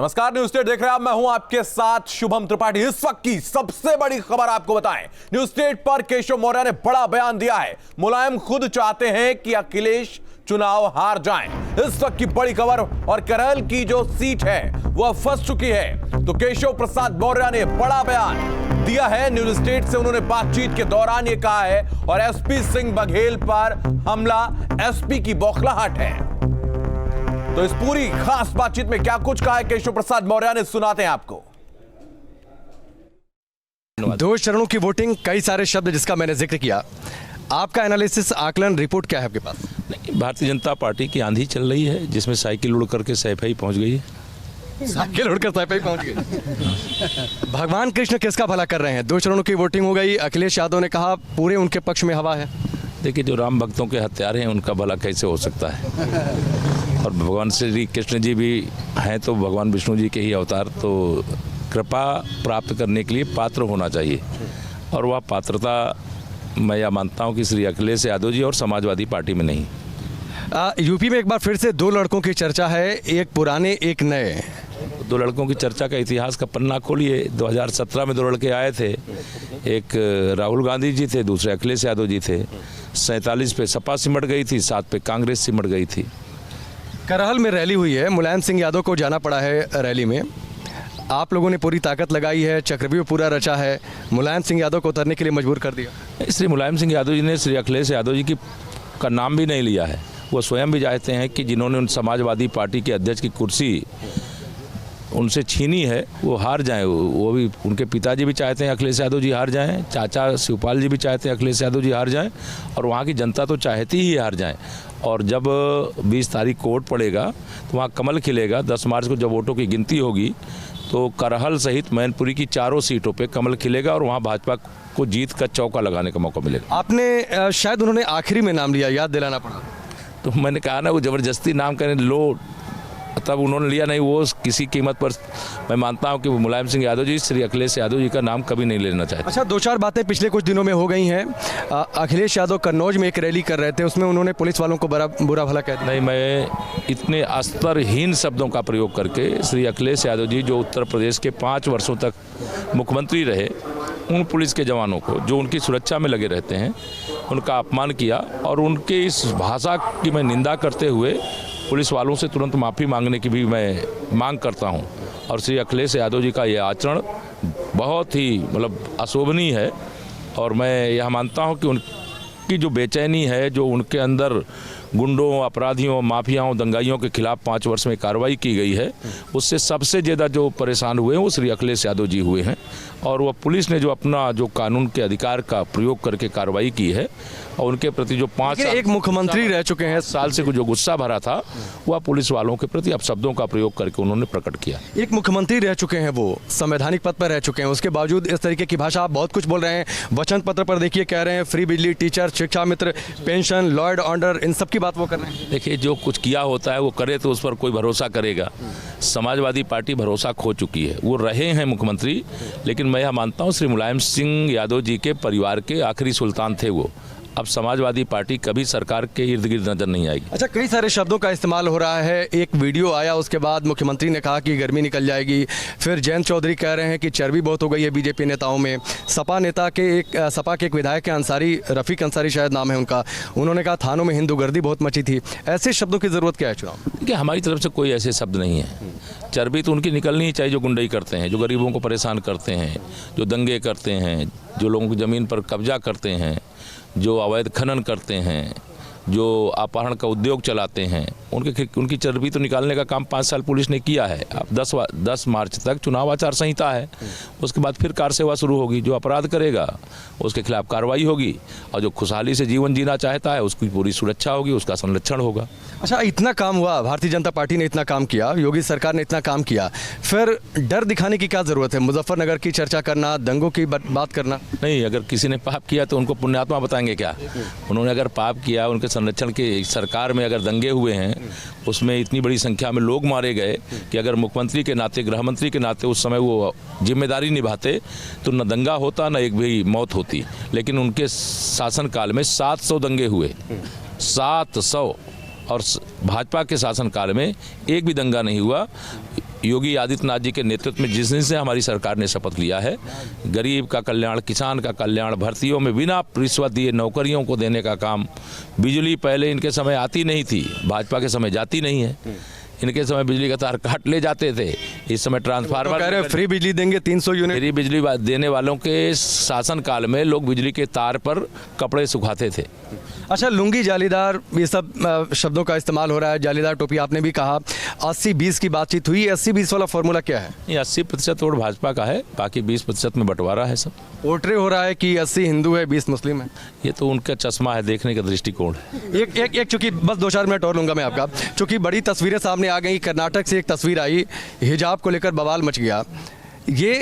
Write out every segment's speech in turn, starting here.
नमस्कार, news state देख रहे हैं आप। मैं हूं आपके साथ शुभम त्रिपाठी। इस वक्त की सबसे बड़ी खबर आपको बताएं, न्यूज स्टेट पर केशव मौर्य ने बड़ा बयान दिया है। मुलायम खुद चाहते हैं कि अखिलेश चुनाव हार जाएं। इस वक्त की बड़ी खबर, और करहल की जो सीट है वह फंस चुकी है, तो केशव प्रसाद मौर्य ने बड़ा बयान दिया है। न्यूज स्टेट से उन्होंने बातचीत के दौरान यह कहा है, और एसपी सिंह बघेल पर हमला एसपी की बौखलाहट है। तो इस पूरी खास बातचीत में क्या कुछ कहा है केशव प्रसाद मौर्य ने, सुनाते हैं आपको। 2 चरणों की वोटिंग, कई सारे शब्द जिसका मैंने जिक्र किया। आपका एनालिसिस, आकलन, रिपोर्ट क्या है आपके पास? नहीं, भारतीय जनता पार्टी की आंधी चल रही है, जिसमें साइकिल उड़ करके सैफई पहुंच गई है। साइकिल उड़कर सैफई पहुंच गई। भगवान कृष्ण किसका भला कर रहे हैं? 2 चरणों की वोटिंग हो गई। अखिलेश यादव ने कहा पूरे उनके पक्ष में हवा है। देखिए, जो राम भक्तों के हत्यारे हैं उनका भला कैसे हो सकता है? और भगवान श्री कृष्ण जी भी हैं तो भगवान विष्णु जी के ही अवतार, तो कृपा प्राप्त करने के लिए पात्र होना चाहिए, और वह पात्रता मैं यह मानता हूं कि श्री अखिलेश यादव जी और समाजवादी पार्टी में नहीं। यूपी में एक बार फिर से 2 लड़कों की चर्चा है, एक पुराने एक नए। 2 लड़कों की चर्चा का इतिहास का पन्ना खोलिए। 2017 में 2 लड़के आए थे, एक राहुल गांधी जी थे, दूसरे अखिलेश यादव जी थे। 47 पे सपा सिमट गई थी, 7 पे कांग्रेस सिमट गई थी। करहल में रैली हुई है, मुलायम सिंह यादव को जाना पड़ा है रैली में। आप लोगों ने पूरी ताकत लगाई है, चक्रव्यूह पूरा रचा है, मुलायम सिंह यादव को उतरने के लिए मजबूर कर दिया। श्री मुलायम सिंह यादव जी ने श्री अखिलेश यादव जी का नाम भी नहीं लिया है। वो स्वयं भी चाहते हैं कि जिन्होंने उन समाजवादी पार्टी के अध्यक्ष की कुर्सी उनसे छीनी है वो हार जाएं। वो भी, उनके पिताजी भी चाहते हैं अखिलेश यादव जी हार जाएं, चाचा शिवपाल जी भी चाहते हैं अखिलेश यादव जी हार जाएं, और वहाँ की जनता तो चाहती ही हार जाएं। और जब 20 तारीख को वोट पड़ेगा तो वहाँ कमल खिलेगा। 10 मार्च को जब वोटों की गिनती होगी तो करहल सहित मैनपुरी की 4 सीटों पे कमल खिलेगा, और वहाँ भाजपा को जीत का चौका लगाने का मौका मिलेगा। आपने शायद उन्होंने आखिरी में नाम लिया, याद दिलाना पड़ा। तो मैंने कहा ना, वो ज़बरदस्ती नाम करें लो, तब उन्होंने लिया नहीं। वो किसी कीमत पर मैं मानता हूं कि वो मुलायम सिंह यादव जी श्री अखिलेश यादव जी का नाम कभी नहीं लेना चाहते। अच्छा, 2-4 बातें पिछले कुछ दिनों में हो गई हैं। अखिलेश यादव कन्नौज में एक रैली कर रहे थे, उसमें उन्होंने पुलिस वालों को बुरा भला कह दिया। नहीं, मैं इतने स्तरहीन शब्दों का प्रयोग करके श्री अखिलेश यादव जी जो उत्तर प्रदेश के 5 वर्षों तक मुख्यमंत्री रहे, उन पुलिस के जवानों को जो उनकी सुरक्षा में लगे रहते हैं उनका अपमान किया, और उनके इस भाषा की मैं निंदा करते हुए पुलिस वालों से तुरंत माफ़ी मांगने की भी मैं मांग करता हूं। और श्री अखिलेश यादव जी का ये आचरण बहुत ही अशोभनीय है, और मैं यह मानता हूं कि उनकी जो बेचैनी है, जो उनके अंदर गुंडों, अपराधियों, माफियाओं, दंगाइयों के खिलाफ 5 वर्ष में कार्रवाई की गई है, उससे सबसे ज़्यादा जो परेशान हुए हैं वो श्री अखिलेश यादव जी हुए हैं। और वह पुलिस ने जो अपना जो कानून के अधिकार का प्रयोग करके कार्रवाई की है, और उनके प्रति जो 5 साल एक मुख्यमंत्री रह चुके हैं, साल से जो गुस्सा भरा था वह पुलिस वालों के प्रति अब शब्दों का प्रयोग करके उन्होंने प्रकट किया। एक मुख्यमंत्री रह चुके हैं, वो संवैधानिक पद पर रह चुके हैं, उसके बावजूद इस तरीके की भाषा। आप बहुत कुछ बोल रहे हैं, वचन पत्र पर देखिए कह रहे हैं फ्री बिजली, टीचर, शिक्षा मित्र, पेंशन, लॉ एंड ऑर्डर, इन सब की बात वो कर रहे हैं। देखिए, जो कुछ किया होता है वो करे तो उस पर कोई भरोसा करेगा। समाजवादी पार्टी भरोसा खो चुकी है। वो रहे हैं मुख्यमंत्री, लेकिन मैं यह मानता हूँ श्री मुलायम सिंह यादव जी के परिवार के आखिरी सुल्तान थे वो। अब समाजवादी पार्टी कभी सरकार के इर्द गिर्द नजर नहीं आएगी। अच्छा, कई सारे शब्दों का इस्तेमाल हो रहा है। एक वीडियो आया, उसके बाद मुख्यमंत्री ने कहा कि गर्मी निकल जाएगी। फिर जयंत चौधरी कह रहे हैं कि चर्बी बहुत हो गई है बीजेपी नेताओं में। सपा के एक विधायक के अंसारी, रफीक अंसारी शायद नाम है उनका, उन्होंने कहा थानों में हिंदूगर्दी बहुत मची थी। ऐसे शब्दों की ज़रूरत क्या है चुनाव? देखिए, हमारी तरफ से कोई ऐसे शब्द नहीं है। चर्बी तो उनकी निकलनी ही चाहिए जो गुंडई करते हैं, जो गरीबों को परेशान करते हैं, जो दंगे करते हैं, जो लोगों की ज़मीन पर कब्जा करते हैं, जो अवैध खनन करते हैं, जो अपहरण का उद्योग चलाते हैं, उनकी चर्बी तो निकालने का काम 5 साल पुलिस ने किया है। अब 10 मार्च तक चुनाव आचार संहिता है, उसके बाद फिर कार सेवा शुरू होगी। जो अपराध करेगा उसके खिलाफ कार्रवाई होगी, और जो खुशहाली से जीवन जीना चाहता है उसकी पूरी सुरक्षा होगी, उसका संरक्षण होगा। अच्छा, इतना काम हुआ, भारतीय जनता पार्टी ने इतना काम किया, योगी सरकार ने इतना काम किया, फिर डर दिखाने की क्या ज़रूरत है? मुजफ्फरनगर की चर्चा करना, दंगों की बात करना नहीं। अगर किसी ने पाप किया तो उनको पुण्यात्मा बताएंगे क्या? उन्होंने अगर पाप किया, उनके संरक्षण के सरकार में अगर दंगे हुए हैं, उसमें इतनी बड़ी संख्या में लोग मारे गए कि अगर मुख्यमंत्री के नाते, गृह मंत्री के नाते उस समय वो जिम्मेदारी निभाते तो न दंगा होता, न एक भी मौत होती। लेकिन उनके शासनकाल में 700 दंगे हुए, 700, और भाजपा के शासनकाल में एक भी दंगा नहीं हुआ। योगी आदित्यनाथ जी के नेतृत्व में जिस दिन से हमारी सरकार ने शपथ लिया है, गरीब का कल्याण, किसान का कल्याण, भर्तियों में बिना रिश्वत दिए नौकरियों को देने का काम, बिजली पहले इनके समय आती नहीं थी, भाजपा के समय जाती नहीं है। इनके समय बिजली का तार काट ले जाते थे, इस समय ट्रांसफार्मर कह रहे हैं फ्री बिजली देंगे 300 यूनिट। फ्री बिजली देने वालों के शासनकाल में लोग बिजली के तार पर कपड़े सुखाते थे। अच्छा, लुंगी जालीदार, ये सब शब्दों का इस्तेमाल हो रहा है। जालीदार टोपी आपने भी कहा। 80-20 की बातचीत हुई। 80-20 वाला फॉर्मूला क्या है? ये 80% वोट भाजपा का है, बाकी 20% में बंटवारा है। सब पोर्ट्रे हो रहा है कि 80 हिंदू है 20 मुस्लिम है। ये तो उनका चश्मा है, देखने का दृष्टिकोण है। एक चूंकि बस 2-4 मिनट और लूंगा मैं आपका, चूंकि बड़ी तस्वीरें सामने आ गई। कर्नाटक से एक तस्वीर आई, हिजाब को लेकर बवाल मच गया। ये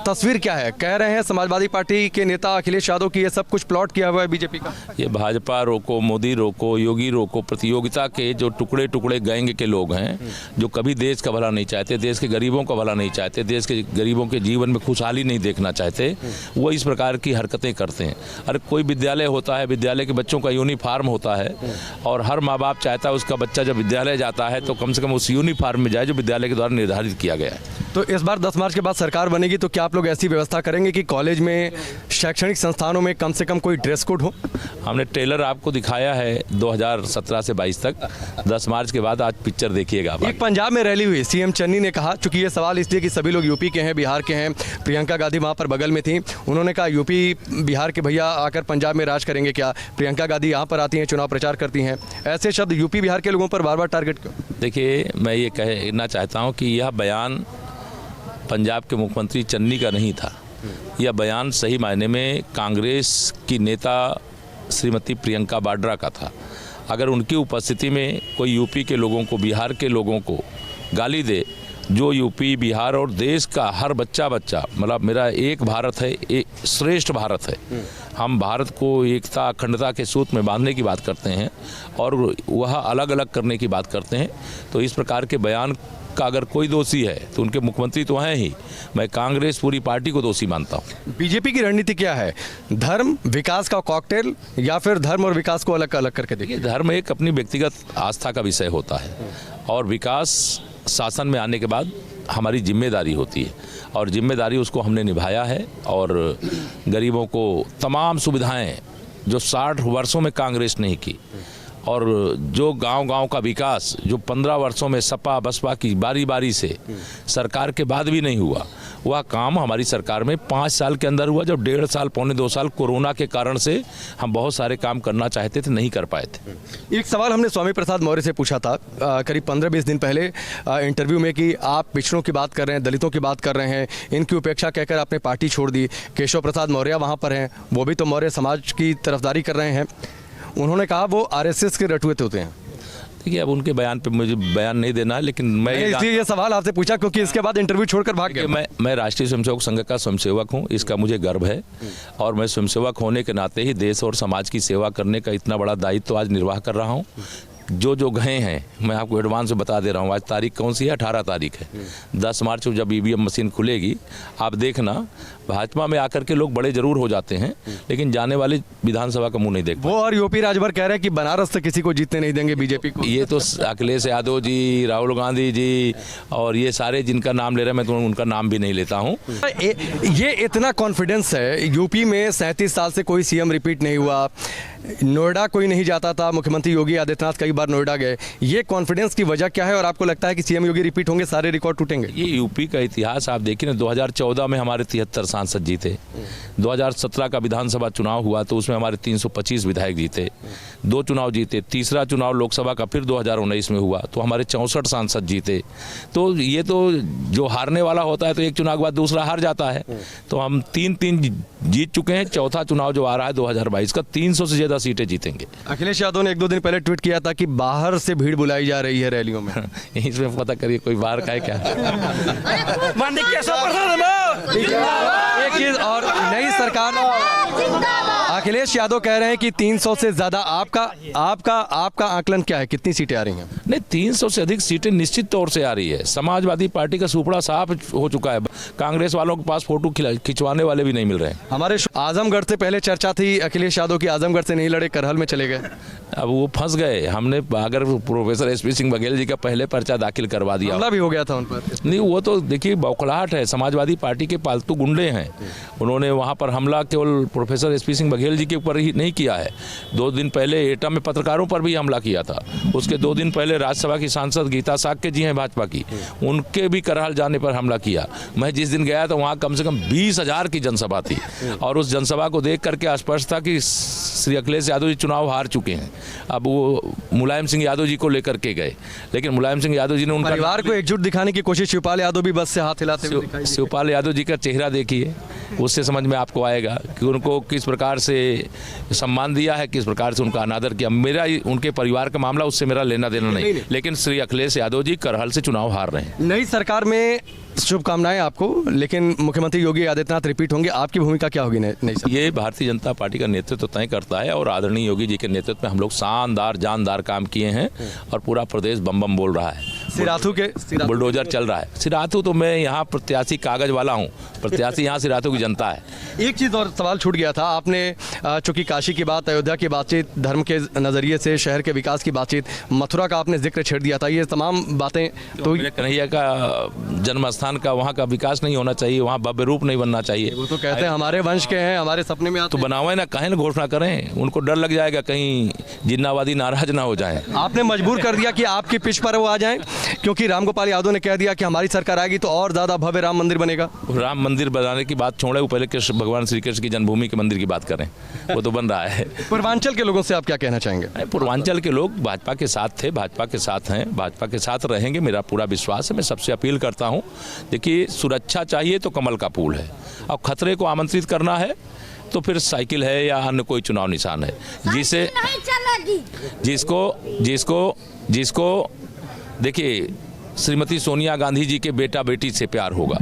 तस्वीर क्या है? कह रहे हैं समाजवादी पार्टी के नेता अखिलेश यादव की ये सब कुछ प्लॉट किया हुआ है बीजेपी का। ये भाजपा रोको, मोदी रोको, योगी रोको, प्रतियोगिता के जो टुकड़े टुकड़े गैंग के लोग हैं, जो कभी देश का भला नहीं चाहते, देश के गरीबों का भला नहीं चाहते, देश के गरीबों के जीवन में खुशहाली नहीं देखना चाहते, वो इस प्रकार की हरकतें करते हैं। अरे कोई विद्यालय होता है, विद्यालय के बच्चों का यूनिफॉर्म होता है, और हर माँ बाप चाहता है उसका बच्चा जब विद्यालय जाता है तो कम से कम उस यूनिफॉर्म में जाए जो विद्यालय के द्वारा निर्धारित किया गया है। तो इस बार 10 मार्च के बाद सरकार बनेगी तो क्या आप लोग ऐसी व्यवस्था करेंगे कि कॉलेज में, शैक्षणिक संस्थानों में कम से कम कोई ड्रेस कोड हो? हमने ट्रेलर आपको दिखाया है 2017 से 22 तक। 10 मार्च के बाद आज पिक्चर देखिएगा। एक पंजाब में रैली हुई, सीएम चन्नी ने कहा, चूंकि ये सवाल इसलिए कि सभी लोग यूपी के हैं, बिहार के हैं, प्रियंका गांधी वहाँ पर बगल में थी, उन्होंने कहा यूपी बिहार के भैया आकर पंजाब में राज करेंगे क्या? प्रियंका गांधी यहाँ पर आती हैं, चुनाव प्रचार करती हैं, ऐसे शब्द यूपी बिहार के लोगों पर बार बार टारगेट क्यों? देखिए, मैं ये कहना चाहता हूँ कि यह बयान पंजाब के मुख्यमंत्री चन्नी का नहीं था। यह बयान सही मायने में कांग्रेस की नेता श्रीमती प्रियंका वाड्रा का था। अगर उनकी उपस्थिति में कोई यूपी के लोगों को, बिहार के लोगों को गाली दे, जो यूपी बिहार और देश का हर बच्चा मतलब मेरा एक भारत है, एक श्रेष्ठ भारत है, हम भारत को एकता अखंडता के सूत्र में बांधने की बात करते हैं और वह अलग अलग करने की बात करते हैं, तो इस प्रकार के बयान का अगर कोई दोषी है तो उनके मुख्यमंत्री तो हैं ही। मैं कांग्रेस पूरी पार्टी को दोषी मानता हूँ। बीजेपी की रणनीति क्या है? धर्म विकास का कॉकटेल या फिर धर्म और विकास को अलग अलग करके देखिए? धर्म एक अपनी व्यक्तिगत आस्था का विषय होता है और विकास शासन में आने के बाद हमारी जिम्मेदारी होती है और जिम्मेदारी उसको हमने निभाया है। और गरीबों को तमाम सुविधाएं जो 60 वर्षों में कांग्रेस नहीं की, और जो गांव-गांव का विकास जो 15 वर्षों में सपा बसपा की बारी बारी से सरकार के बाद भी नहीं हुआ, वह काम हमारी सरकार में 5 साल के अंदर हुआ। जब 1.5 साल, पौने 2 साल कोरोना के कारण से हम बहुत सारे काम करना चाहते थे, नहीं कर पाए थे। एक सवाल हमने स्वामी प्रसाद मौर्य से पूछा था करीब 15-20 दिन पहले इंटरव्यू में कि आप पिछड़ों की बात कर रहे हैं, दलितों की बात कर रहे हैं, इनकी उपेक्षा कहकर आपने पार्टी छोड़ दी। केशव प्रसाद मौर्य वहाँ पर हैं, वो भी तो मौर्य समाज की तरफदारी कर रहे हैं। उन्होंने कहा वो आरएसएस के रटुए होते हैं। देखिए, अब उनके बयान पे मुझे बयान नहीं देना है, लेकिन मैं इसलिए ये सवाल आपसे पूछा क्योंकि इसके बाद इंटरव्यू छोड़कर भाग गए। मैं राष्ट्रीय स्वयंसेवक संघ का स्वयंसेवक हूँ, इसका मुझे गर्व है और मैं स्वयंसेवक होने के नाते ही देश और समाज की सेवा करने का इतना बड़ा दायित्व तो आज निर्वाह कर रहा हूँ। जो गए हैं, मैं आपको एडवांस में बता दे रहा हूँ, आज तारीख कौन सी है? 18 तारीख है। 10 मार्च को जब ईवीएम मशीन खुलेगी, आप देखना भाजपा में आकर के लोग बड़े जरूर हो जाते हैं, लेकिन जाने वाले विधानसभा का मुंह नहीं देख। वो और यूपी राजभर कह रहे हैं कि बनारस से किसी को जीतने नहीं देंगे बीजेपी को। ये तो अखिलेश यादव जी, राहुल गांधी जी और ये सारे जिनका नाम ले रहे हैं, मैं तो उनका नाम भी नहीं लेता हूँ। ये इतना कॉन्फिडेंस है, यूपी में 37 साल से कोई सीएम रिपीट नहीं हुआ, नोएडा कोई नहीं जाता था, मुख्यमंत्री योगी आदित्यनाथ कई बार नोएडा गए। ये कॉन्फिडेंस की वजह क्या है और आपको लगता है कि सीएम योगी रिपीट होंगे, सारे रिकॉर्ड टूटेंगे? ये यूपी का इतिहास आप देखिए ना, 2014 में हमारे 73 सांसद जीते, 2017 का विधानसभा चुनाव हुआ तो उसमें हमारे 325 विधायक जीते, 2 चुनाव जीते, तीसरा चुनाव लोकसभा का फिर 2019 में हुआ तो हमारे 64 सांसद जीते। तो ये तो जो हारने वाला होता है तो एक चुनाव के बाद दूसरा हार जाता है, तो हम 3 जीत चुके हैं। चौथा चुनाव जो आ रहा है 2022 का, 300 से ज्यादा सीटें जीतेंगे। अखिलेश यादव ने 1-2 दिन पहले ट्वीट किया था कि बाहर से भीड़ बुलाई जा रही है रैलियों में। इसमें पता करिए कोई बाहर का है क्या? एक चीज और, नई सरकार अखिलेश यादव कह रहे हैं कि 300 से ज्यादा आपका आकलन क्या है, कितनी सीटें आ रही हैं? नहीं, 300 से अधिक सीटें निश्चित तौर से आ रही है। समाजवादी पार्टी का सुपड़ा साफ हो चुका है। कांग्रेस वालों के पास फोटो खिंचवाने वाले भी नहीं मिल रहे हैं। हमारे आजमगढ़ से पहले चर्चा थी अखिलेश यादव की, आजमगढ़ से नहीं लड़े, करहल में चले गए। अब वो फंस गए। हमने अगर प्रोफेसर एसपी सिंह बघेल जी का पहले पर्चा दाखिल करवा दिया, हमला भी हो गया था उन पर। नहीं, वो तो देखिए बौखलाहट है। समाजवादी पार्टी के पालतू गुंडे हैं। उन्होंने वहाँ पर हमला केवल प्रोफेसर एसपी सिंह बघेल जी के ऊपर ही नहीं किया है। 2 दिन पहले एटा में पत्रकारों पर भी हमला किया था। उसके 2 दिन पहले राज्यसभा की सांसद गीता साक्य जी हैं भाजपा की, उनके भी करहल जाने पर हमला किया। मैं जिस दिन गया तो वहाँ कम से कम 20,000 की जनसभा थी और उस जनसभा को देख करके स्पष्ट था कि श्री अखिलेश यादव जी चुनाव हार चुके हैं। अब वो मुलायम सिंह यादव जी को लेकर के गए, लेकिन मुलायम सिंह यादव जी ने उनका परिवार को एकजुट दिखाने की कोशिश, शिवपाल यादव भी बस से हाथ हिलाते हुए दिखाई दिए। शिवपाल यादव जी का चेहरा देखिए, उससे समझ में आपको आएगा कि उनको किस प्रकार से सम्मान दिया है, किस प्रकार से उनका अनादर किया। मेरा उनके परिवार का मामला, उससे मेरा लेना देना नहीं। लेकिन श्री अखिलेश यादव जी करहल से चुनाव हार रहे हैं। नई सरकार में शुभकामनाएं आपको, लेकिन मुख्यमंत्री योगी आदित्यनाथ रिपीट होंगे, आपकी भूमिका क्या होगी नई सरकार? ये भारतीय जनता पार्टी का नेतृत्व तय करता है और आदरणीय योगी जी के नेतृत्व में हम लोग शानदार जानदार काम किए हैं और पूरा प्रदेश बम बम बोल रहा है। सिराथू के बुलडोजर चल रहा है। सिराथू तो मैं यहाँ प्रत्याशी कागज वाला हूँ, प्रत्याशी यहाँ सिराथू की जनता है। एक चीज़ और सवाल छूट गया था, आपने चूंकि काशी की बात, अयोध्या की बातचीत, धर्म के नज़रिए से शहर के विकास की बातचीत, मथुरा का आपने जिक्र छेड़ दिया था। ये तमाम बातें तो कन्हैया का जन्म स्थान का वहाँ का विकास नहीं होना चाहिए, वहाँ भव्य रूप नहीं बनना चाहिए। वो तो कहते हैं हमारे वंश के हैं, हमारे सपने में तो बनावे ना, कहें ना घोषणा करें। उनको डर लग जाएगा कहीं जिन्नावादी नाराज ना हो जाए। आपने मजबूर कर दिया कि आपकी पिच पर वो आ जाएं, क्योंकि रामगोपाल यादव ने कह दिया कि हमारी सरकार आएगी तो और ज्यादा भव्य राम मंदिर बनेगा। राम मंदिर बनाने की बात छोड़े, वो पहले कृष्ण भगवान श्री कृष्ण की जन्मभूमि के मंदिर की बात करें, वो तो बन रहा है। पूर्वांचल के लोगों से आप क्या कहना चाहेंगे? पूर्वांचल के लोग भाजपा के साथ थे, भाजपा के साथ हैं, भाजपा के साथ रहेंगे, मेरा पूरा विश्वास है। मैं सबसे अपील करता हूँ, देखिए सुरक्षा चाहिए तो कमल का फूल है, और खतरे को आमंत्रित करना है तो फिर साइकिल है या अन्य कोई चुनाव निशान है, जिसे जिसको देखिए श्रीमती सोनिया गांधी जी के बेटा बेटी से प्यार होगा,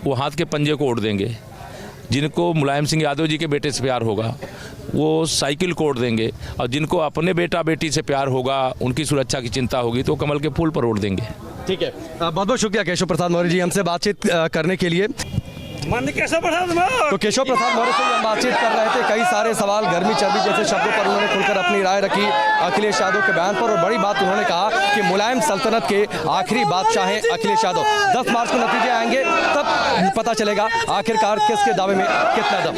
वो हाथ के पंजे को ओढ़ देंगे। जिनको मुलायम सिंह यादव जी के बेटे से प्यार होगा, वो साइकिल को ओढ़ देंगे, और जिनको अपने बेटा बेटी से प्यार होगा, उनकी सुरक्षा की चिंता होगी, तो कमल के फूल पर ओढ़ देंगे। ठीक है, बहुत बहुत शुक्रिया केशव प्रसाद मौर्य जी हमसे बातचीत करने के लिए। तो केशव प्रसाद मौर्य से हम बातचीत कर रहे थे, कई सारे सवाल, गर्मी चर्बी जैसे शब्दों पर उन्होंने खुलकर अपनी राय रखी अखिलेश यादव के बयान पर, और बड़ी बात उन्होंने कहा कि मुलायम सल्तनत के आखिरी बादशाह हैं अखिलेश यादव। 10 मार्च को नतीजे आएंगे, तब पता चलेगा आखिरकार किसके दावे में कितना दम।